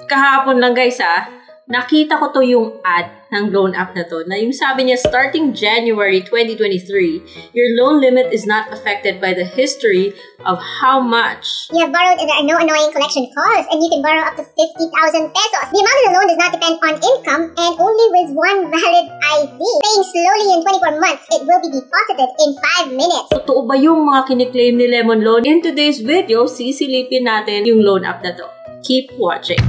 Kahapon lang guys nakita ko to yung ad ng loan app na to, na yung sabi niya, starting January 2023, your loan limit is not affected by the history of how much you have borrowed, and there are no annoying collection calls, and you can borrow up to 50,000 pesos. The amount of the loan does not depend on income, and only with one valid ID. Paying slowly in 24 months, it will be deposited in 5 minutes. Totoo ba yung mga kiniklaim ni Lemon Loan? In today's video, sisilipin natin yung loan app na to. Keep watching.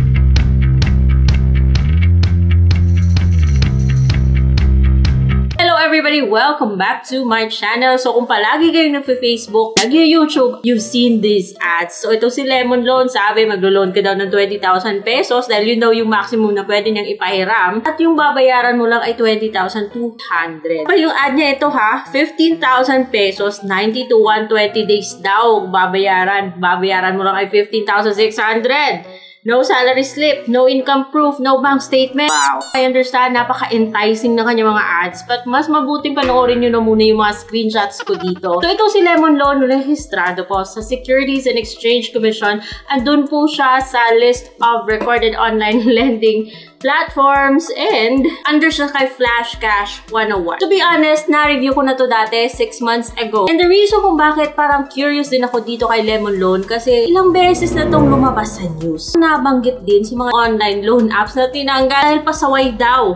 Hello everybody! Welcome back to my channel. So kung palagi kayo nagpe-Facebook, nag-YouTube, you've seen these ads. So ito si Lemon Loan, sabi maglo-loan ka daw ng 20,000 pesos dahil yun daw yung maximum na pwede niyang ipahiram at yung babayaran mo lang ay 20,200. Pero yung ad niya ito 15,000 pesos, 90 to 120 days daw babayaran. Babayaran mo lang ay 15,600. No salary slip, no income proof, no bank statement. Wow! I understand, napaka-enticing na kanya mga ads. But mas mabuting panoorin nyo na muna yung mga screenshots ko dito. So ito si Lemon Loan, rehistrado po sa Securities and Exchange Commission. Andun po siya sa list of recorded online lending platforms and under siya kay Flash Cash 101. To be honest, na-review ko na to dati 6 months ago. And the reason kung bakit parang curious din ako dito kay Lemon Loan kasi ilang beses na tong lumabas sa news. Nabanggit din sa mga online loan apps na tinanggal dahil pasaway daw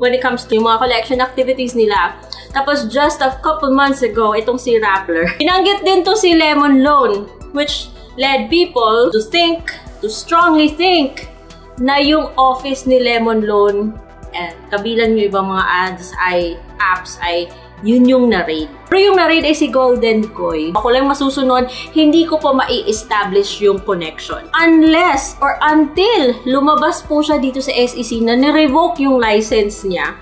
when it comes to yung mga collection activities nila. Tapos just a couple months ago, itong si Rappler, binanggit din to si Lemon Loan, which led people to strongly think na yung office ni Lemon Loan and kabilang yung ibang mga apps ay yun yung na-raid. Pero yung na-raid ay si Golden Koi. Ako lang masusunod, hindi ko pa mai-establish yung connection. Unless or until lumabas po siya dito sa SEC na ni-revoke yung license niya,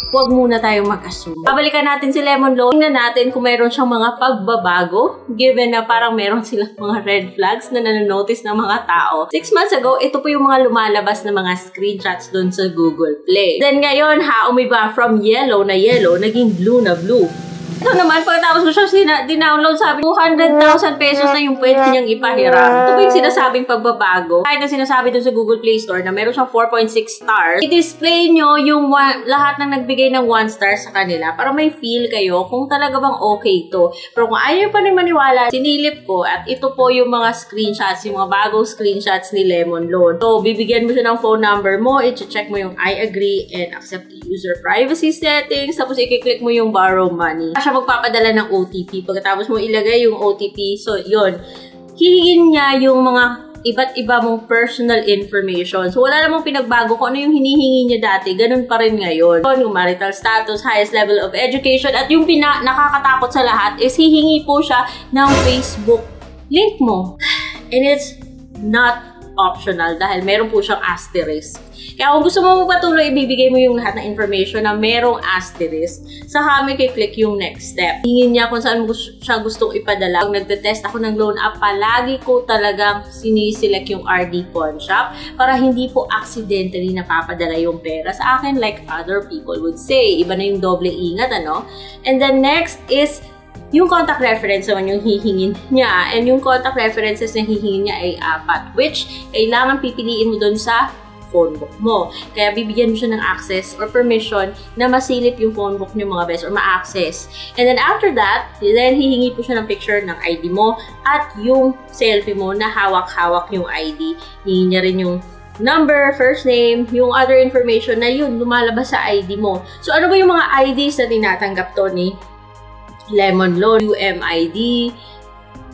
huwag muna tayong mag-assume. Babalikan natin si Lemon Loan. Tingnan natin kung mayroon siyang mga pagbabago given na parang meron silang mga red flags na nanonotice ng mga tao. 6 months ago, ito po yung mga lumalabas na mga screenshots dun sa Google Play. Then ngayon, umiba from yellow na yellow, naging blue na blue. Ito naman, pagkatapos ko siya dinownload, sabi 200,000 pesos na yung pwede niyang ipahiram. Ito ba yung sinasabing pagbabago? Kahit na sinasabi dun sa Google Play Store na meron siyang 4.6 stars, i-display nyo yung lahat ng nagbigay ng 1 star sa kanila para may feel kayo kung talaga bang okay ito. Pero kung ayaw pa rin maniwala, sinilip ko at ito po yung mga screenshots, yung mga bagong screenshots ni Lemon Loan. So, bibigyan mo siya ng phone number mo, i-check mo yung I agree and accept the user privacy settings, tapos i-click mo yung borrow money. Siya magpapadala ng OTP. Pagkatapos mo ilagay yung OTP, so yun, hihingin niya yung mga iba't iba mong personal information. So wala namang pinagbago kung ano yung hinihingi niya dati, ganun pa rin ngayon. Yung marital status, highest level of education, at yung nakakatakot sa lahat is hihingi po siya ng Facebook link mo. And it's not optional dahil meron po siyang asterisk. Kaya kung gusto mo magpatuloy, ibibigay mo yung lahat ng information na merong asterisk. Saka may click yung next step. Hingin niya kung saan mo siya gustong ipadala. Pag nagte-test ako ng loan app, palagi ko talagang siniselect yung RD Pawn Shop para hindi po accidentally napapadala yung pera sa akin like other people would say. Iba na yung doble ingat, ano? And then next is yung contact reference naman yung hihingin niya. And yung contact references na hihingin niya ay 4, which kailangan pipiliin mo dun sa phone book mo. Kaya bibigyan mo siya ng access or permission na masilip yung phone book niyo mga best or ma-access. And then after that, then hihingi po siya ng picture ng ID mo at yung selfie mo na hawak-hawak yung ID. Hihingi niya rin yung number, first name, yung other information na yun lumalabas sa ID mo. So ano ba yung mga IDs na tinatanggap to ni Lemon Loan? UMID,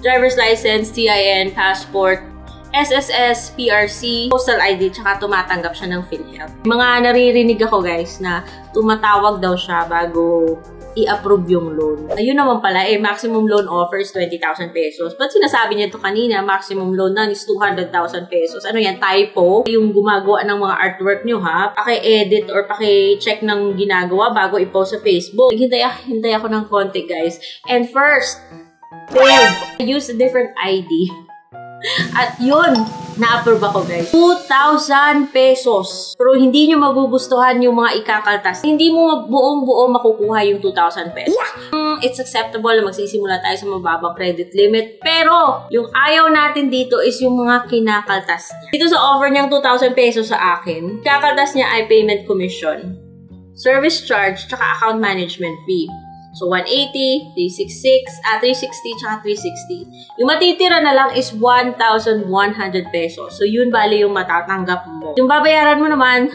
driver's license, TIN, passport, SSS, PRC, postal ID, tsaka tumatanggap siya ng PhilHealth. Mga naririnig ako guys na tumatawag daw siya bago i-approve yung loan. Ayun naman pala, maximum loan offers 20,000 pesos. But sinasabi niya ito kanina, maximum loan na is 200,000 pesos. Ano yan, typo? Yung gumagawa ng mga artwork nyo ha, paki-edit or paki-check ng ginagawa bago i-post sa Facebook. Hintay ako ng konti guys. And first, I use a different ID. At yun, na-approve ako guys. 2,000 pesos. Pero hindi nyo magugustuhan yung mga ikakaltas. Hindi mo buong-buo makukuha yung 2,000 pesos. it's acceptable na magsisimula tayo sa mababang credit limit. Pero, yung ayaw natin dito is yung mga kinakaltas niya. Dito sa offer niyang 2,000 pesos sa akin, kinakaltas niya ay payment commission, service charge, tsaka account management fee. So, 180, 360, tsaka 360. Yung matitira na lang is 1,100 pesos. So, yun bali yung matatanggap mo. Yung babayaran mo naman,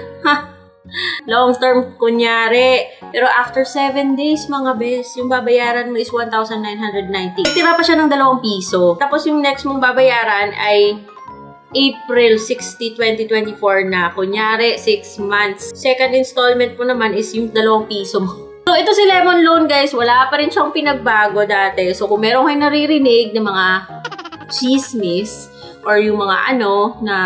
long term, kunyari. Pero after 7 days, mga bes, yung babayaran mo is 1,990. Tira pa siya ng 2 piso. Tapos yung next mong babayaran ay April 60, 2024 na. Kunyari, 6 months. Second installment mo naman is yung 2 piso mo. So, ito si Lemon Loan, guys. Wala pa rin siyang pinagbago dati. So, kung meron kayo naririnig ng mga chismis or yung mga na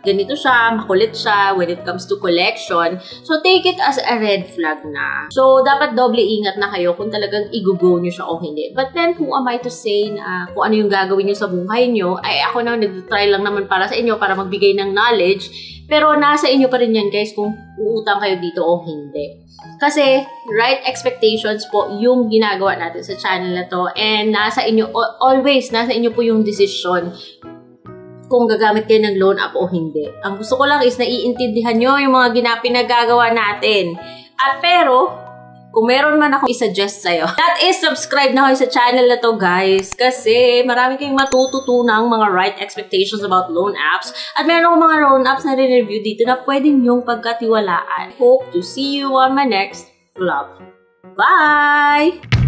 ganito siya, makulit siya when it comes to collection. So, take it as a red flag na. So, dapat doble ingat na kayo kung talagang i-go nyo siya o hindi. But then, who am I to say na kung ano yung gagawin nyo sa buhay nyo? Ay, ako na nag-try lang naman para sa inyo, para magbigay ng knowledge. Pero, nasa inyo pa rin yan, guys, kung uutang kayo dito o hindi. Kasi, right expectations po yung ginagawa natin sa channel na to. And nasa inyo, always, nasa inyo po yung decision kung gagamit kayo ng loan app o hindi. Ang gusto ko lang is naiintindihan nyo yung mga pinagagawa natin. At pero, kung meron man ako i-suggest sa'yo, that is subscribe na kayo sa channel na to, guys. Kasi marami kayong matututunang mga right expectations about loan apps. At meron akong mga loan apps na re-review dito na pwede nyong pagkatiwalaan. Hope to see you on my next vlog. Bye!